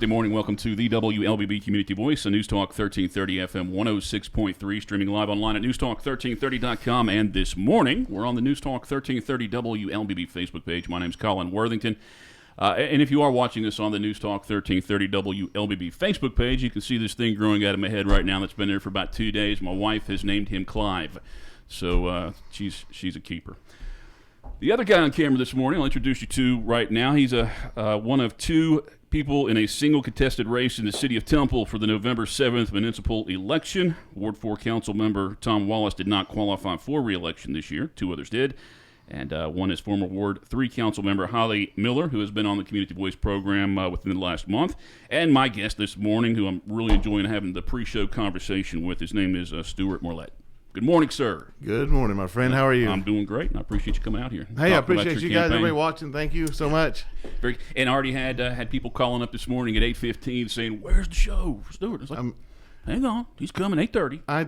Good morning. Welcome to the WLBB Community Voice on News Talk 1330 FM 106.3, streaming live online at newstalk1330.com. And this morning, we're on the News Talk 1330 WLBB Facebook page. My name's Colin Worthington. And if you are watching this on the News Talk 1330 WLBB Facebook page, you can see this thing growing out of my head right now that's been there for about 2 days. My wife has named him Clive. So she's a keeper. The other guy on camera this morning, I'll introduce you to right now. He's one of two people in a single contested race in the city of Temple for the November 7th municipal election. Ward 4 council member Tom Wallace did not qualify for re-election this year. Two others did. And one is former Ward 3 council member Holly Miller, who has been on the Community Voice program within the last month. And my guest this morning, who I'm really enjoying having the pre-show conversation with, his name is Stuart Morlet. Good morning, sir. Good morning, my friend. How are you? I'm doing great, and I appreciate you coming out here. Hey, I appreciate you guys, everybody watching. Thank you so much. And I already had people calling up this morning at 8:15 saying, "Where's the show for Stuart?" It's like, hang on, he's coming 8:30. I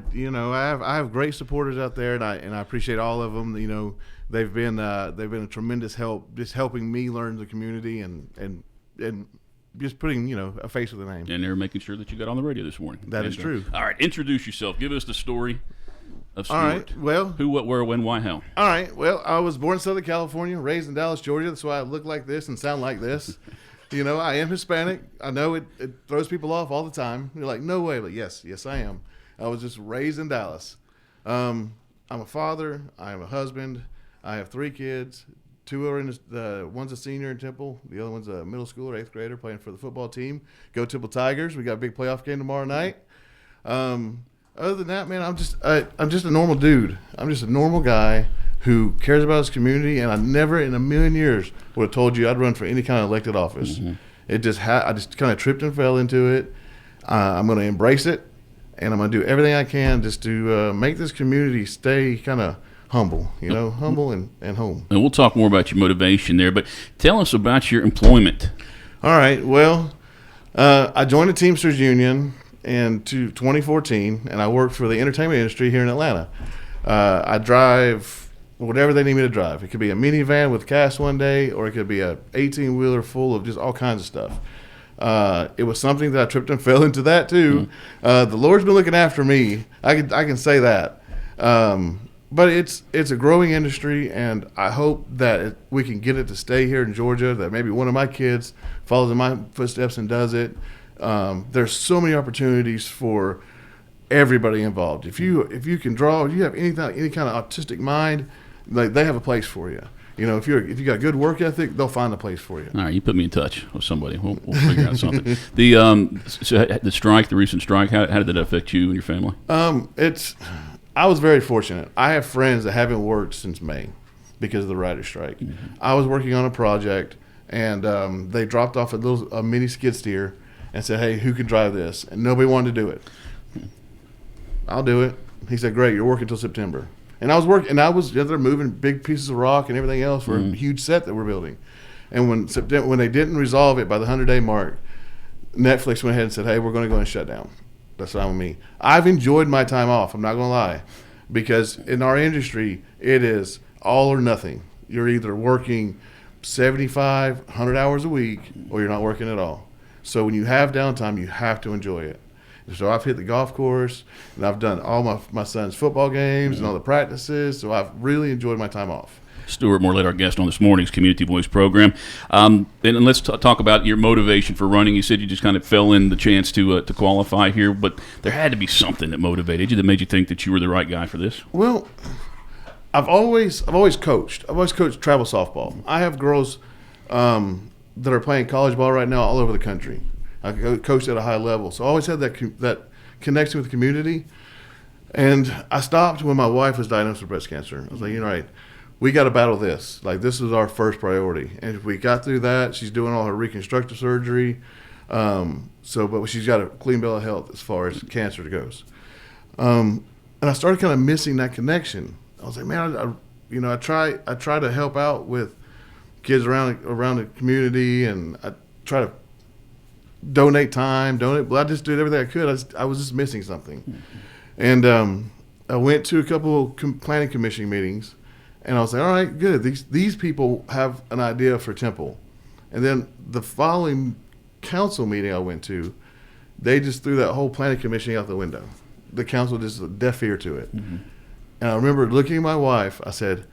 have great supporters out there, and I appreciate all of them. You know, they've been a tremendous help, just helping me learn the community and just putting a face with a name. And they're making sure that you got on the radio this morning. That is true. All right, introduce yourself. Give us the story of Stuart. All right. Well, who, what, where, when, why, how? All right. Well, I was born in Southern California, raised in Dallas, Georgia. That's why I look like this and sound like this. I am Hispanic. I know it throws people off all the time. You're like, no way. But yes, I am. I was just raised in Dallas. I'm a father. I am a husband. I have 3 kids. 2 are one's a senior in Temple. The other one's a middle schooler, 8th grader, playing for the football team. Go Temple Tigers. We got a big playoff game tomorrow night. Other than that, man, I'm just a normal dude. I'm just a normal guy who cares about his community, and I never in a million years would have told you I'd run for any kind of elected office. Mm-hmm. I just kind of tripped and fell into it. I'm going to embrace it, and I'm going to do everything I can just to make this community stay kind of humble, humble and home. And we'll talk more about your motivation there, but tell us about your employment. All right. Well, I joined the Teamsters Union in 2014, and I work for the entertainment industry here in Atlanta. I drive whatever they need me to drive. It could be a minivan with cast one day, or it could be a 18-wheeler full of just all kinds of stuff. It was something that I tripped and fell into that too. Mm-hmm. The Lord's been looking after me. I can say that. But it's a growing industry, and I hope that we can get it to stay here in Georgia, that maybe one of my kids follows in my footsteps and does it. There's so many opportunities for everybody involved. If you can draw, if you have any kind of artistic mind, like, they have a place for you. If you got good work ethic, they'll find a place for you. All right, you put me in touch with somebody. We'll figure out something. The strike, the recent strike, how did that affect you and your family? I was very fortunate. I have friends that haven't worked since May because of the writer's strike. Mm-hmm. I was working on a project, and they dropped off a mini skid steer and said, "Hey, who can drive this?" And nobody wanted to do it. I'll do it. He said, "Great, you're working until September." And I was working, and they're moving big pieces of rock and everything else for a huge set that we're building. And when they didn't resolve it by the 100-day mark, Netflix went ahead and said, "Hey, we're going to go and shut down." That's fine with me. I've enjoyed my time off. I'm not going to lie, because in our industry, it is all or nothing. You're either working 75, 100 hours a week, or you're not working at all. So when you have downtime, you have to enjoy it. So I've hit the golf course, and I've done all my son's football games and all the practices. So I've really enjoyed my time off. Stuart Morlet, our guest on this morning's Community Voice program. And let's talk about your motivation for running. You said you just kind of fell in the chance to qualify here, but there had to be something that motivated you, that made you think that you were the right guy for this. Well, I've always coached. I've always coached travel softball. I have girls that are playing college ball right now all over the country. I coached at a high level, so I always had that connection with the community. And I stopped when my wife was diagnosed with breast cancer. I was like, right, we got to battle this. Like, this is our first priority. And if we got through that, she's doing all her reconstructive surgery. But she's got a clean bill of health as far as cancer goes. And I started kind of missing that connection. I was like, man, I try to help out with kids around the community, and I try to donate time, I just did everything I could. I was just missing something. Mm-hmm. And I went to a couple planning commission meetings, and I was like, all right, good. These people have an idea for Temple. And then the following council meeting I went to, they just threw that whole planning commission out the window. The council just a deaf ear to it. Mm-hmm. And I remember looking at my wife. I said,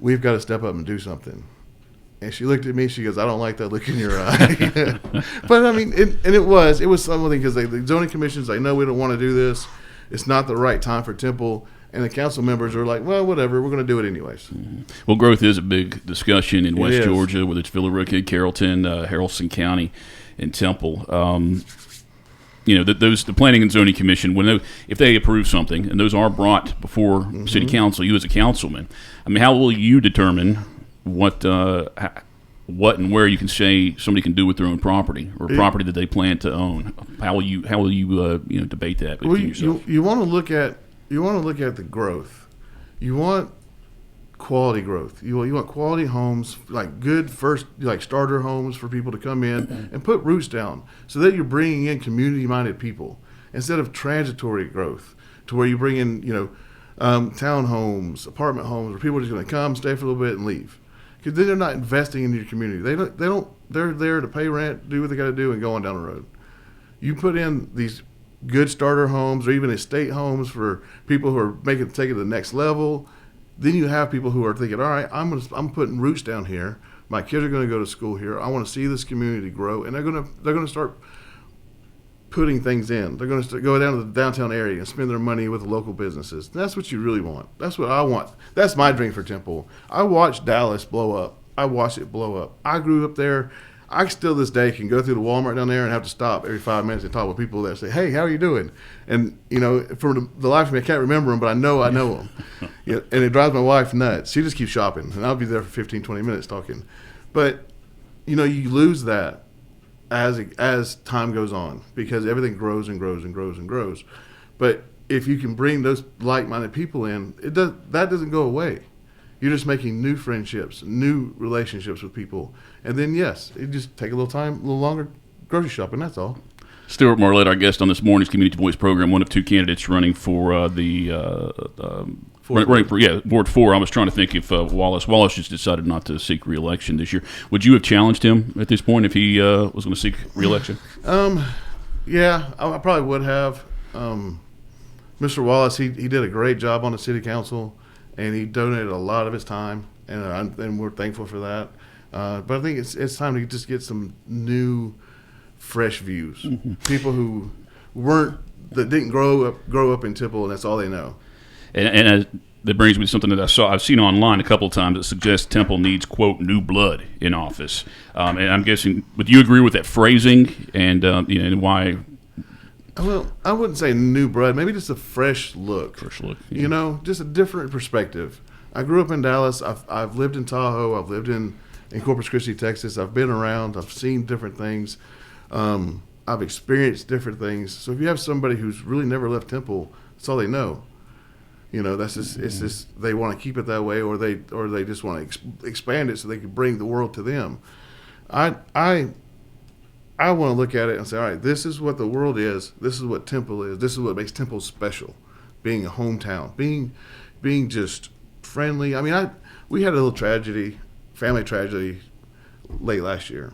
"We've got to step up and do something." And she looked at me. She goes, "I don't like that look in your eye." But I mean, it was something because the zoning commissions, they know we don't want to do this. It's not the right time for Temple. And the council members are like, "Well, whatever. We're going to do it anyways." Mm-hmm. Well, growth is a big discussion in West Georgia, whether it's Villa Rica, Carrollton, Haralson County, and Temple. The Planning and Zoning Commission, if they approve something and those are brought before mm-hmm. City Council, you as a councilman, I mean, how will you determine what and where you can say somebody can do with their own property or property that they plan to own? How will you debate that between yourself? You want to look at the growth. You want quality growth. You want quality homes, like good starter homes for people to come in and put roots down, so that you're bringing in community-minded people instead of transitory growth, to where you bring in townhomes, apartment homes, where people are just going to come, stay for a little bit, and leave. Because then they're not investing in your community. They're there to pay rent, do what they got to do, and go on down the road. You put in these good starter homes or even estate homes for people who are taking it to the next level. Then you have people who are thinking, all right, I'm putting roots down here. My kids are going to go to school here. I want to see this community grow, and they're going to start putting things in. They're going to go down to the downtown area and spend their money with the local businesses. That's what you really want. That's what I want. That's my dream for Temple. I watched Dallas blow up. I watched it blow up. I grew up there. I still this day can go through the Walmart down there and have to stop every 5 minutes and talk with people there and say, "Hey, how are you doing?" And for the life of me, I can't remember them, but I know them. And it drives my wife nuts. She just keeps shopping, and I'll be there for 15, 20 minutes talking. But you lose that as time goes on, because everything grows and grows and grows and grows. But if you can bring those like-minded people in, that doesn't go away. You're just making new friendships, new relationships with people. And then, yes, it just take a little time, a little longer grocery shopping, that's all. Stuart Morlet, our guest on this morning's Community Voice program, one of two candidates running for Ward 4. I was trying to think if Wallace just decided not to seek re-election this year. Would you have challenged him at this point if he was going to seek re-election? Yeah, I probably would have. Mr. Wallace, he did a great job on the city council, and he donated a lot of his time, and we're thankful for that. But I think it's time to just get some new, fresh views. Mm-hmm. People who that didn't grow up in Temple, and that's all they know. And that brings me to something that I've seen online a couple of times that suggests Temple needs, quote, new blood in office. And I'm guessing, would you agree with that phrasing and and why? Well, I wouldn't say new blood, maybe just a fresh look. Fresh look. Yeah. Just a different perspective. I grew up in Dallas. I've lived in Tahoe. I've lived in Corpus Christi, Texas. I've been around. I've seen different things. I've experienced different things. So if you have somebody who's really never left Temple, that's all they know. That's just it's just they want to keep it that way, or they just want to expand it so they can bring the world to them. I want to look at it and say, all right, this is what the world is. This is what Temple is. This is what makes Temple special. Being a hometown, being just friendly. I mean, we had a little family tragedy, late last year.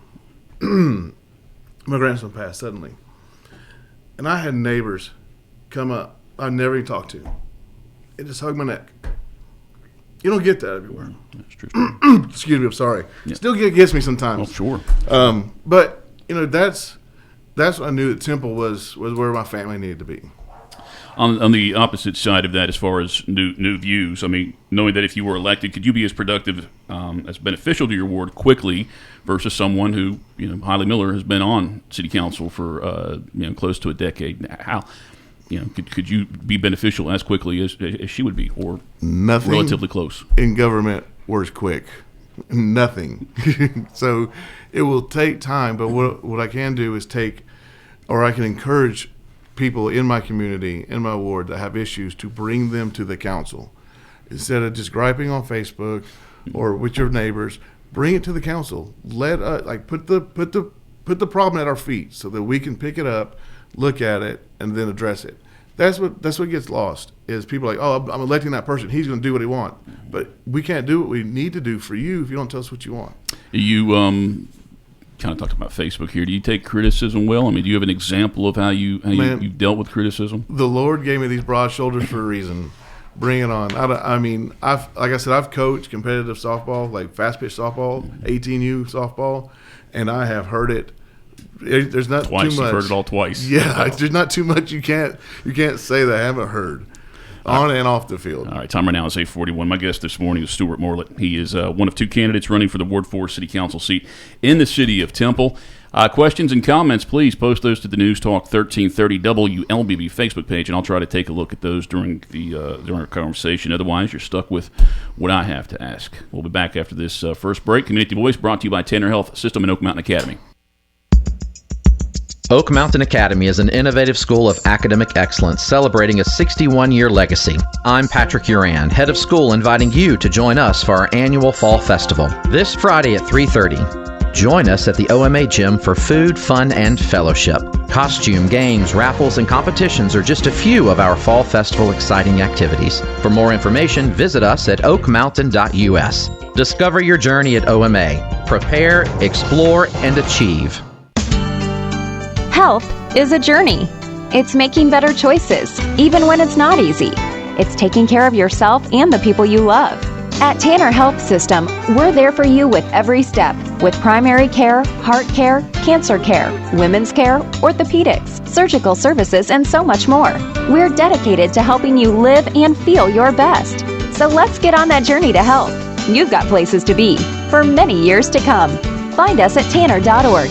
My grandson passed suddenly, and I had neighbors come up I never even talked to. It just hugged my neck. You don't get that everywhere. That's true. Excuse me, I'm sorry. Yeah. Still gets me sometimes. Oh, sure. But that's what I knew that Temple was where my family needed to be. On the opposite side of that, as far as new views, I mean, knowing that if you were elected, could you be as productive, as beneficial to your ward quickly versus someone who, Hailey Miller has been on city council for, close to a decade? How, could you be beneficial as quickly as she would be, or nothing relatively close? In government works quick. Nothing. So it will take time, but what I can do is I can encourage people in my community, in my ward that have issues, to bring them to the council. Instead of just griping on Facebook or with your neighbors, bring it to the council. Let put the problem at our feet so that we can pick it up, look at it, and then address it. That's what gets lost, is people are like, oh, I'm electing that person, he's going to do what he wants. But we can't do what we need to do for you if you don't tell us what you want. You kind of talked about Facebook here. Do you take criticism well? I mean, do you have an example of how you've dealt with criticism? The Lord gave me these broad shoulders for a reason. Bring it on. I've coached competitive softball, like fast pitch softball, 18U softball, and I have heard it. There's not twice. Too much. You've heard it all twice. Yeah, there's not too much you can't say that I haven't heard. On and off the field. All right, time right now is 8:41. My guest this morning is Stuart Morlet. He is one of two candidates running for the Ward 4 City Council seat in the city of Temple. Questions and comments, please post those to the News Talk 1330 WLBB Facebook page, and I'll try to take a look at those during our conversation. Otherwise, you're stuck with what I have to ask. We'll be back after this first break. Community Voice brought to you by Tanner Health System and Oak Mountain Academy. Oak Mountain Academy is an innovative school of academic excellence celebrating a 61-year legacy. I'm Patrick Uran, head of school, inviting you to join us for our annual Fall Festival this Friday at 3:30. Join us at the OMA Gym for food, fun, and fellowship. Costume, games, raffles, and competitions are just a few of our Fall Festival exciting activities. For more information, visit us at oakmountain.us. Discover your journey at OMA. Prepare, explore, and achieve. Health is a journey. It's making better choices, even when it's not easy. It's taking care of yourself and the people you love. At Tanner Health System, we're there for you with every step, with primary care, heart care, cancer care, women's care, orthopedics, surgical services, and so much more. We're dedicated to helping you live and feel your best. So let's get on that journey to health. You've got places to be for many years to come. Find us at tanner.org.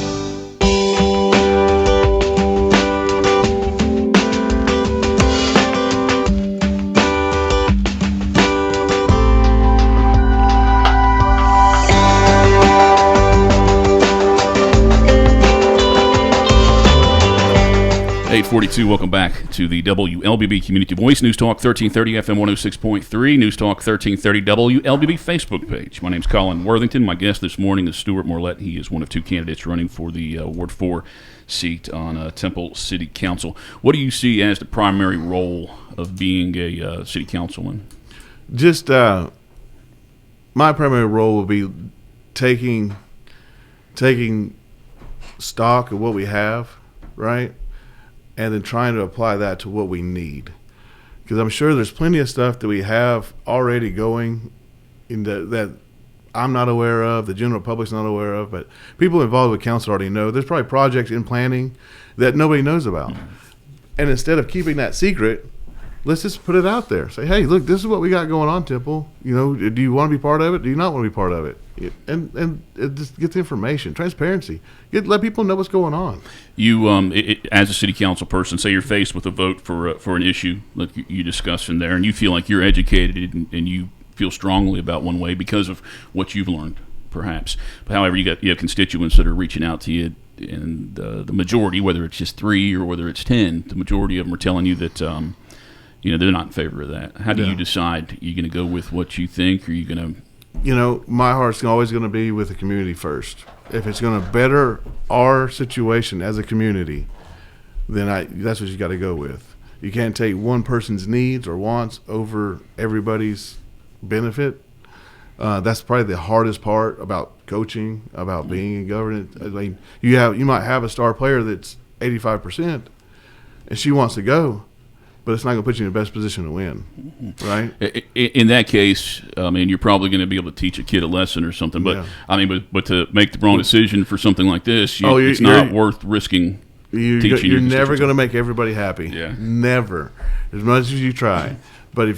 8:42. Welcome back to the WLBB Community Voice News Talk 1330 FM 106.3 News Talk 1330 WLBB Facebook page. My name's Colin Worthington. My guest this morning is Stuart Morlet. He is one of two candidates running for the Ward 4 seat on Temple City Council. What do you see as the primary role of being a city councilman? Just my primary role will be taking stock of what we have, right? And then trying to apply that to what we need. Because I'm sure there's plenty of stuff that we have already going in that I'm not aware of, the general public's not aware of, but people involved with council already know. There's probably projects in planning that nobody knows about. And instead of keeping that secret, let's just put it out there. Say, hey, look, this is what we got going on, Temple. You know, do you want to be part of it? Do you not want to be part of it? And just get the information, transparency. Let people know what's going on. You, as a city council person, say you're faced with a vote for an issue like you discussed in there, and you feel like you're educated and you feel strongly about one way because of what you've learned, perhaps. But however, you have constituents that are reaching out to you, and the majority, whether it's just 3 or whether it's 10, the majority of them are telling you that they're not in favor of that. How do you decide? Are you going to go with what you think, or are you going to? My heart's always going to be with the community first. If it's going to better our situation as a community, then that's what you got to go with. You can't take one person's needs or wants over everybody's benefit. That's probably the hardest part about coaching, about being in governance. I mean, you might have a star player that's 85%, and she wants to go, but it's not going to put you in the best position to win, right? In that case, I mean, you're probably going to be able to teach a kid a lesson or something. But but to make the wrong decision for something like this, it's not worth risking. You're never going to make everybody happy. Yeah, never, as much as you try. But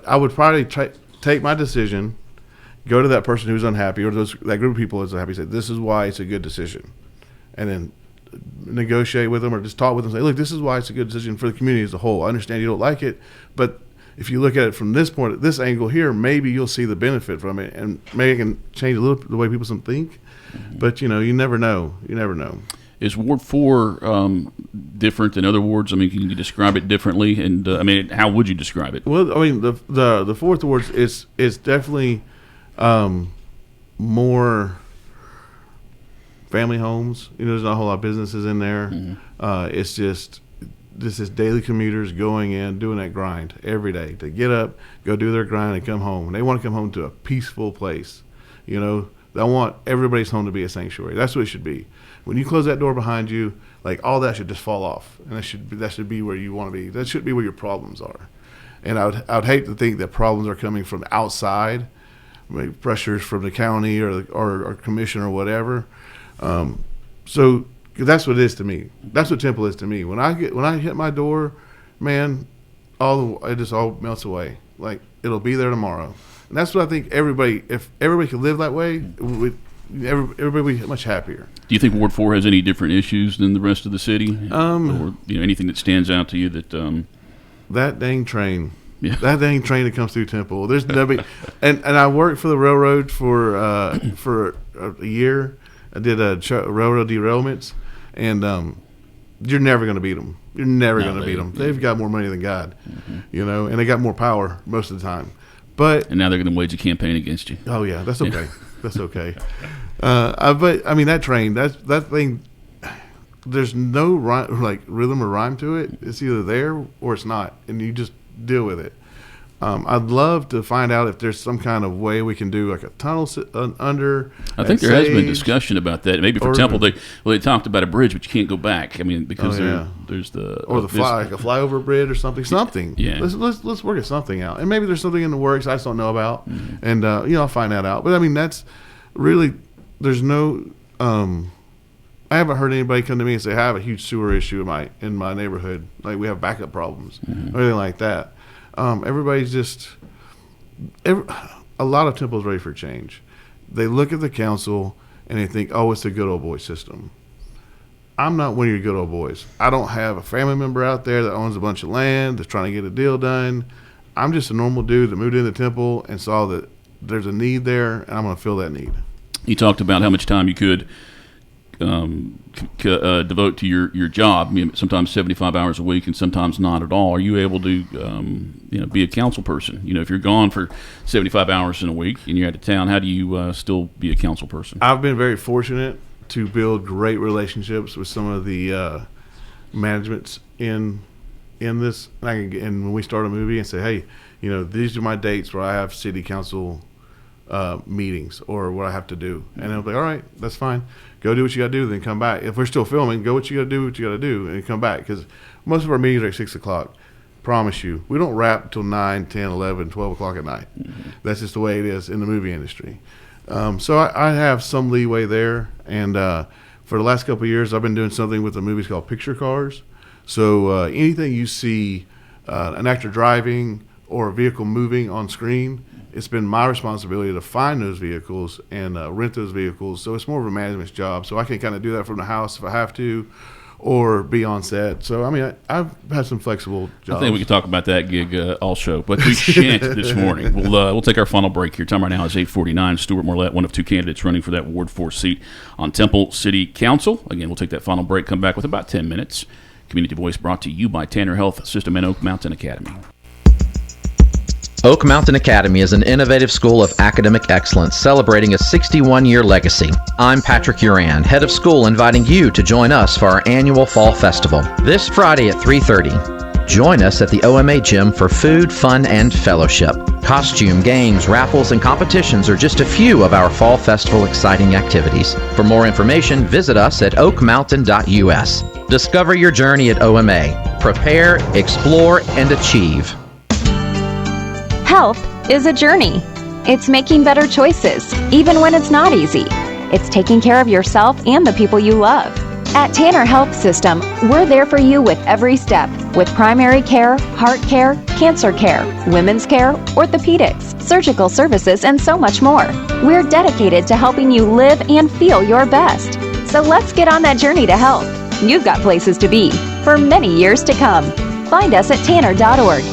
I would probably take my decision, go to that person who's unhappy or that group of people who's unhappy, say this is why it's a good decision, and then negotiate with them or just talk with them, say, look, this is why it's a good decision for the community as a whole. I understand you don't like it, but if you look at it from this point, this angle here, maybe you'll see the benefit from it, and maybe it can change a little the way people think. But you never know. Is Ward 4 different than other wards? I mean, can you describe it differently? And how would you describe it? Well, I mean, the fourth ward is definitely more family homes. There's not a whole lot of businesses in there. It's just this is daily commuters going in, doing that grind every day. They get up, go do their grind, and come home. And they want to come home to a peaceful place. They I want everybody's home to be a sanctuary. That's what it should be. When you close that door behind you, like all that should just fall off, and that should be where you want to be. That should be where your problems are. And I would hate to think that problems are coming from outside, maybe pressures from the county or commission or whatever. So that's what it is to me. That's what Temple is to me. When I hit my door, man, it just all melts away. Like it'll be there tomorrow. And that's what I think if everybody could live that way, everybody would be much happier. Do you think Ward 4 has any different issues than the rest of the city? Or anything that stands out to you that that dang train. Yeah. That dang train that comes through Temple. There's nobody, and I worked for the railroad for a year. I did railroad derailments, and you're never going to beat them. You're never going to beat them. They've got more money than God, and they got more power most of the time. But and now they're going to wage a campaign against you. Oh yeah, that's okay. That's okay. But I mean that train, that thing. There's no rhythm or rhyme to it. It's either there or it's not, and you just deal with it. I'd love to find out if there's some kind of way we can do like a tunnel under. I think there has been discussion about that. Maybe for Temple, they talked about a bridge, but you can't go back. I mean, because there's the like a flyover bridge or something. Yeah. Let's work at something out, and maybe there's something in the works I just don't know about, and I'll find that out. But I mean, that's really there's no. I haven't heard anybody come to me and say I have a huge sewer issue in my neighborhood. Like we have backup problems or anything like that. Everybody's just a lot of Temple's ready for change. They look at the council and they think, oh, it's a good old boy system. I'm not one of your good old boys. I don't have a family member out there that owns a bunch of land that's trying to get a deal done. I'm just a normal dude that moved into Temple and saw that there's a need there, and I'm going to fill that need. You talked about how much time you could devote to your job. I mean, sometimes 75 hours a week and sometimes not at all. Are you able to be a council person? If you're gone for 75 hours in a week and you're out of town, how do you still be a council person? I've been very fortunate to build great relationships with some of the managements in this. And when we start a movie and say, hey, these are my dates where I have city council meetings or what I have to do, and I'll be all right, that's fine. Go do what you got to do, then come back. If we're still filming, go what you got to do, and come back, because most of our meetings are at 6 o'clock. Promise you, we don't wrap until 9, 10, 11, 12 o'clock at night. That's just the way it is in the movie industry. So I have some leeway there, and for the last couple of years, I've been doing something with the movies called Picture Cars. So anything you see an actor driving or a vehicle moving on screen, it's been my responsibility to find those vehicles and rent those vehicles. So it's more of a management's job. So I can kind of do that from the house if I have to, or be on set. So, I mean, I've had some flexible jobs. I think we could talk about that gig all show, but we shan't this morning. We'll take our final break here. Time right now is 8:49. Stuart Morlet, one of two candidates running for that Ward 4 seat on Temple City Council. Again, we'll take that final break, come back with about 10 minutes. Community Voice brought to you by Tanner Health System and Oak Mountain Academy. Oak Mountain Academy is an innovative school of academic excellence celebrating a 61-year legacy. I'm Patrick Uran, head of school, inviting you to join us for our annual Fall Festival this Friday at 3:30. Join us at the OMA Gym for food, fun, and fellowship. Costume, games, raffles, and competitions are just a few of our Fall Festival exciting activities. For more information, visit us at oakmountain.us. Discover your journey at OMA. Prepare, explore, and achieve. Health is a journey. It's making better choices, even when it's not easy. It's taking care of yourself and the people you love. At Tanner Health System, we're there for you with every step, with primary care, heart care, cancer care, women's care, orthopedics, surgical services, and so much more. We're dedicated to helping you live and feel your best. So let's get on that journey to health. You've got places to be for many years to come. Find us at tanner.org.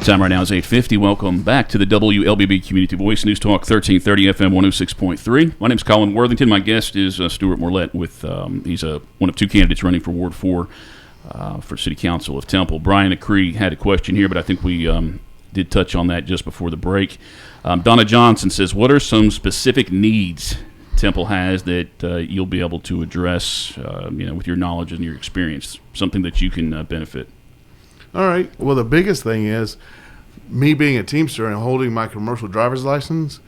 Time right now is 8:50. Welcome back to the WLBB Community Voice News Talk 1330 FM 106.3. My name is Colin Worthington. My guest is Stuart Morlet. He's one of two candidates running for Ward 4 for City Council of Temple. Brian Acree had a question here, but I think we did touch on that just before the break. Donna Johnson says, what are some specific needs Temple has that you'll be able to address with your knowledge and your experience, something that you can benefit? All right. Well, the biggest thing is me being a Teamster and holding my commercial driver's license.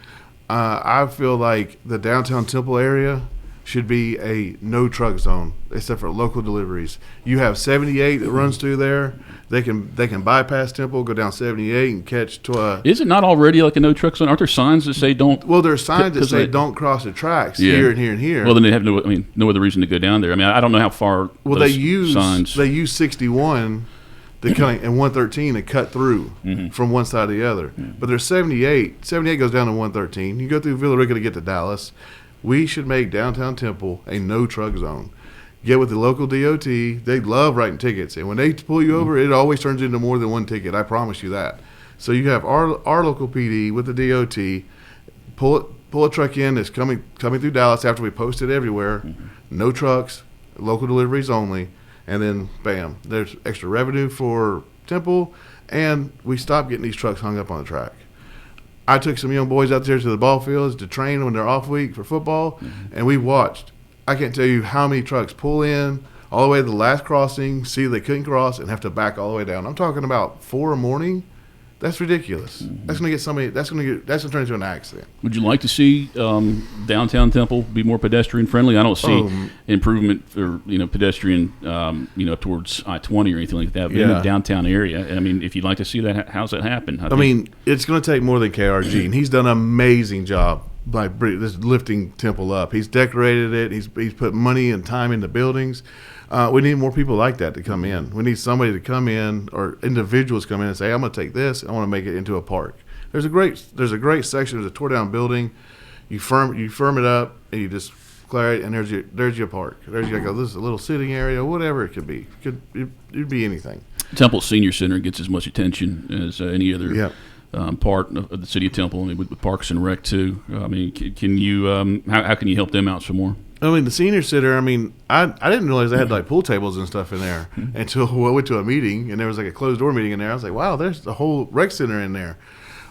I feel like the downtown Temple area should be a no truck zone except for local deliveries. You have 78 that runs through there. They can bypass Temple, go down 78 and catch to Is it not already like a no truck zone? Aren't there signs that say don't? Well, there's signs that say don't cross the tracks here and here and here. Well, then they have no other reason to go down there. I mean, I don't know how far. Well, those they signs. use 61 and 113 to cut through from one side to the other. But there's 78. 78 goes down to 113. You go through Villa Rica to get to Dallas. We should make downtown Temple a no truck zone. Get with the local DOT. They love writing tickets, and when they pull you over, it always turns into more than one ticket. I promise you that. So you have our local PD with the DOT. Pull a truck in that's coming through Dallas after we post it everywhere. No trucks, local deliveries only, and then bam, there's extra revenue for Temple, and we stop getting these trucks hung up on the track. I took some young boys out there to the ball fields to train when they're off week for football, and we watched. I can't tell you how many trucks pull in all the way to the last crossing, see they couldn't cross, and have to back all the way down. I'm talking about 4 in the morning. That's ridiculous. That's going to get somebody. That's going to turn into an accident. Would you like to see downtown Temple be more pedestrian friendly? I don't see improvement for pedestrian up towards I-20 or anything like that. But in the downtown area, I mean, if you'd like to see that, how's that happen? I mean, it's going to take more than KRG, and he's done an amazing job by this lifting Temple up. He's decorated it. He's put money and time into buildings. We need more people like that to come in. We need somebody to come in, or individuals come in and say, I'm going to take this, I want to make it into a park. There's a great section. There's a tore down building. You firm it up, and you just clear it, and there's your park. There's your this is a little sitting area, whatever it could be. It'd be anything. Temple Senior Center gets as much attention as any other part of the city of Temple. I mean, with Parks and Rec too. I mean, can you how can you help them out some more? I mean, the senior center, I didn't realize they had like pool tables and stuff in there until I went to a meeting, and there was like a closed door meeting in there. I was like, wow, there's the whole rec center in there.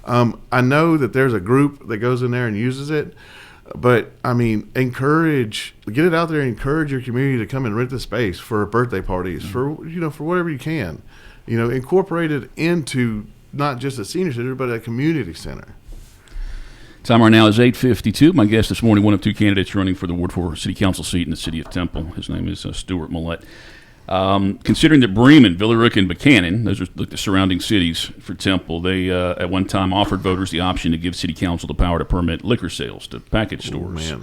I know that there's a group that goes in there and uses it, but I mean, get it out there and encourage your community to come and rent the space for birthday parties, for whatever you can. Incorporate it into not just a senior center, but a community center. Time right now is 8:52. My guest this morning, one of 2 candidates running for the Ward 4 City Council seat in the city of Temple. His name is Stuart Morlet. Considering that Bremen, Villa Rica, and Buchanan, those are like the surrounding cities for Temple, they at one time offered voters the option to give City Council the power to permit liquor sales to package stores.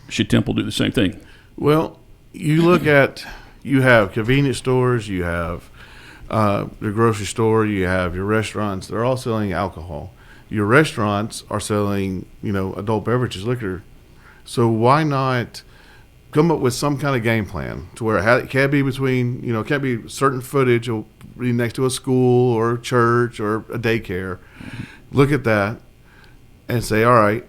Should Temple do the same thing? Well, you have convenience stores, you have the grocery store, you have your restaurants. They're all selling alcohol. Your restaurants are selling, adult beverages, liquor. So why not come up with some kind of game plan to where it can't be between, it can't be certain footage will be next to a school or a church or a daycare. Look at that and say, all right,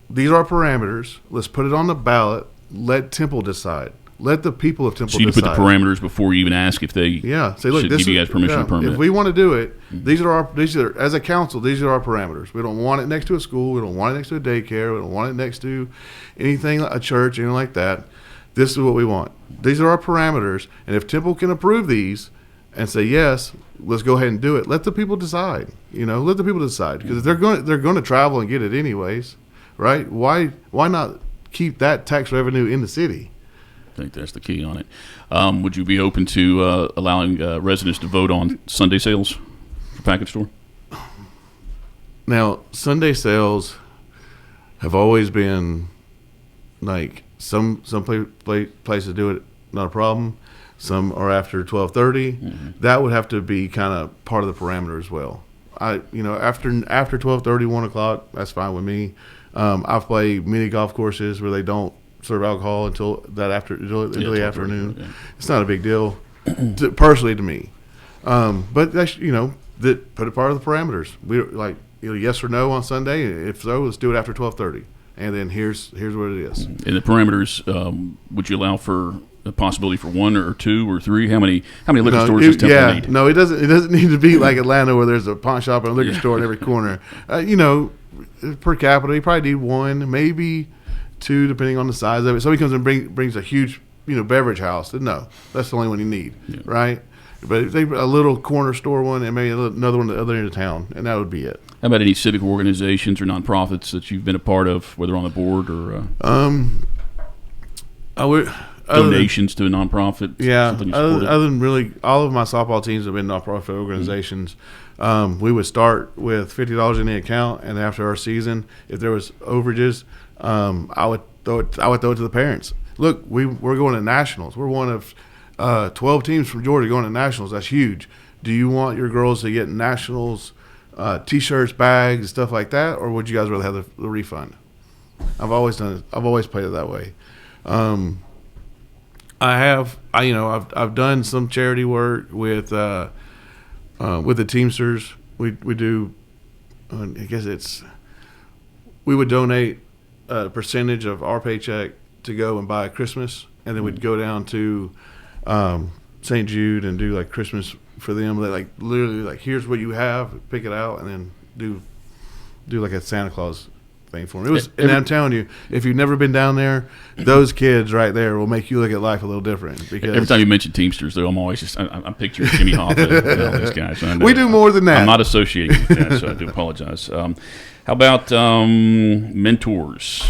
these are parameters. Let's put it on the ballot. Let Temple decide. Let the people of Temple decide. So you put the parameters before you even ask if they say, look, should give you guys permission to permit. If we want to do it, these are as a council, these are our parameters. We don't want it next to a school. We don't want it next to a daycare. We don't want it next to anything like a church, anything like that. This is what we want. These are our parameters. And if Temple can approve these and say, yes, let's go ahead and do it, let the people decide. Let the people decide. Because they're going to travel and get it anyways, right? Why not keep that tax revenue in the city? I think that's the key on it. Would you be open to allowing residents to vote on Sunday sales for package store? Now, Sunday sales have always been like some places do it, not a problem. Some are after 12:30. That would have to be kind of part of the parameter as well. After 12:30, 1 o'clock, that's fine with me. I've played mini golf courses where they don't serve alcohol until the afternoon. Yeah. It's not a big deal, personally to me. But that's that put it part of the parameters. We like yes or no on Sunday. If so, let's do it after 12:30. And then here's what it is. In the parameters, would you allow for the possibility for 1 or 2 or 3? How many liquor stores does Temple need? No, it doesn't need to be like Atlanta where there's a pawn shop and a liquor store in every corner. Per capita, you probably need 1, maybe 2, depending on the size of it. Somebody comes and brings a huge, beverage house. No, that's the only one you need, right? But if they a little corner store one and maybe another one at the other end of town, and that would be it. How about any civic organizations or nonprofits that you've been a part of, whether on the board or I would donations to a nonprofit? Yeah, something you other supported? than really, all of my softball teams have been nonprofit organizations. We would start with $50 in the account, and after our season, if there was overages, I would throw it to the parents. Look, we're going to nationals. We're one of 12 teams from Georgia going to nationals. That's huge. Do you want your girls to get nationals, T-shirts, bags, stuff like that, or would you guys rather have the refund? I've always done it. I've always played it that way. I've done some charity work with the Teamsters. We do. I guess we would donate a percentage of our paycheck to go and buy Christmas, and then we'd go down to St. Jude and do like Christmas for them. They like literally like, here's what you have, pick it out, and then do like a Santa Claus thing for them. It was, and I'm telling you, if you've never been down there, those kids right there will make you look at life a little different. Because every time you mention Teamsters, though, I'm always just I'm picturing Jimmy Hoffa and all these guys. We do more than that. I'm not associating with that, so I do apologize. How about mentors?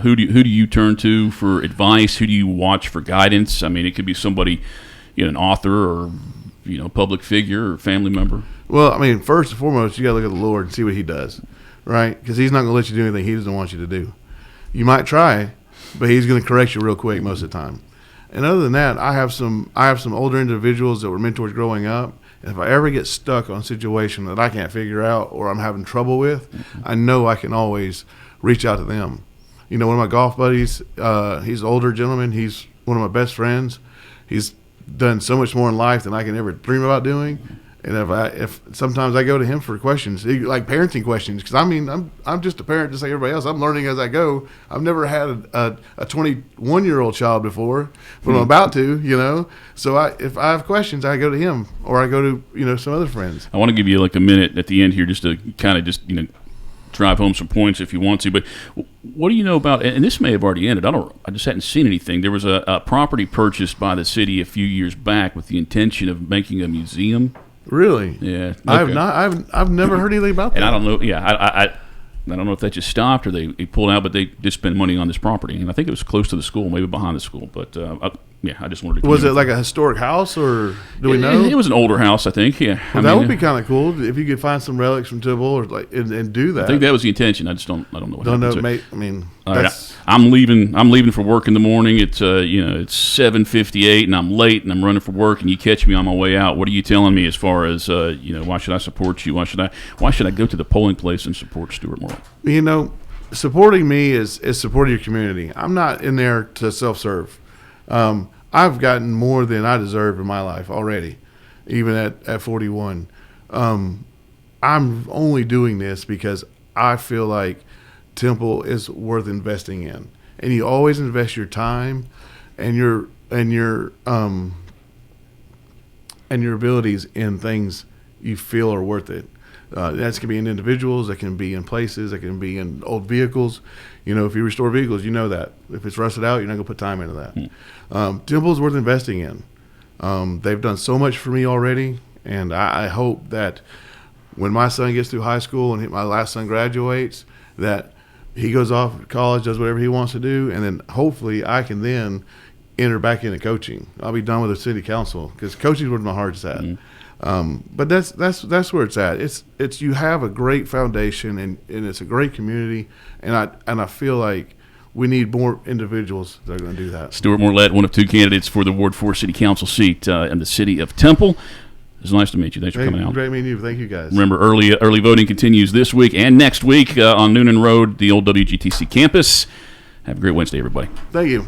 Who do you turn to for advice? Who do you watch for guidance? I mean, it could be somebody, an author or public figure or family member. Well, I mean, first and foremost, you got to look at the Lord and see what He does, right? Because He's not going to let you do anything He doesn't want you to do. You might try, but He's going to correct you real quick most of the time. And other than that, I have some older individuals that were mentors growing up. And if I ever get stuck on a situation that I can't figure out or I'm having trouble with, I know I can always reach out to them. One of my golf buddies, he's an older gentleman. He's one of my best friends. He's done so much more in life than I can ever dream about doing. And if sometimes I go to him for questions, like parenting questions, because I mean I'm just a parent just like everybody else. I'm learning as I go. I've never had a 21-year-old child before, but I'm about to, So if I have questions, I go to him or I go to some other friends. I want to give you like a minute at the end here just to kind of just drive home some points if you want to. But what do you know about? And this may have already ended. I just hadn't seen anything. There was a property purchased by the city a few years back with the intention of making a museum. Really? Yeah. Okay. I've never heard anything about that. And I don't know. Yeah, I don't know if that just stopped or they pulled out, but they did spend money on this property, and I think it was close to the school, maybe behind the school. But I just wanted to. Was it like a historic house, or do we know? It was an older house, I think. Yeah, well, that would be kind of cool if you could find some relics from Temple or and do that. I think that was the intention. I don't know what happened. I mean, I'm leaving for work in the morning. It's it's 7:58 and I'm late and I'm running for work and you catch me on my way out. What are you telling me as far as why should I support you? Why should I go to the polling place and support Stuart Morlet? Supporting me is supporting your community. I'm not in there to self-serve. I've gotten more than I deserve in my life already, even at 41. I'm only doing this because I feel like Temple is worth investing in, and you always invest your time and your abilities in things you feel are worth it. That can be in individuals, that can be in places, that can be in old vehicles. If you restore vehicles, you know that. If it's rusted out, you're not going to put time into that. Temple's worth investing in. They've done so much for me already, and I hope that when my son gets through high school and my last son graduates, that he goes off to college, does whatever he wants to do, and then hopefully I can then enter back into coaching. I'll be done with the city council because coaching is where my heart's at. But that's where it's at. It's you have a great foundation and it's a great community, and I feel like we need more individuals that are going to do that. Stuart Morlet, one of two candidates for the Ward 4 City Council seat in the city of Temple. It's nice to meet you. Thanks for coming out. Great meeting you. Thank you, guys. Remember, early voting continues this week and next week on Noonan Road, the old WGTC campus. Have a great Wednesday, everybody. Thank you.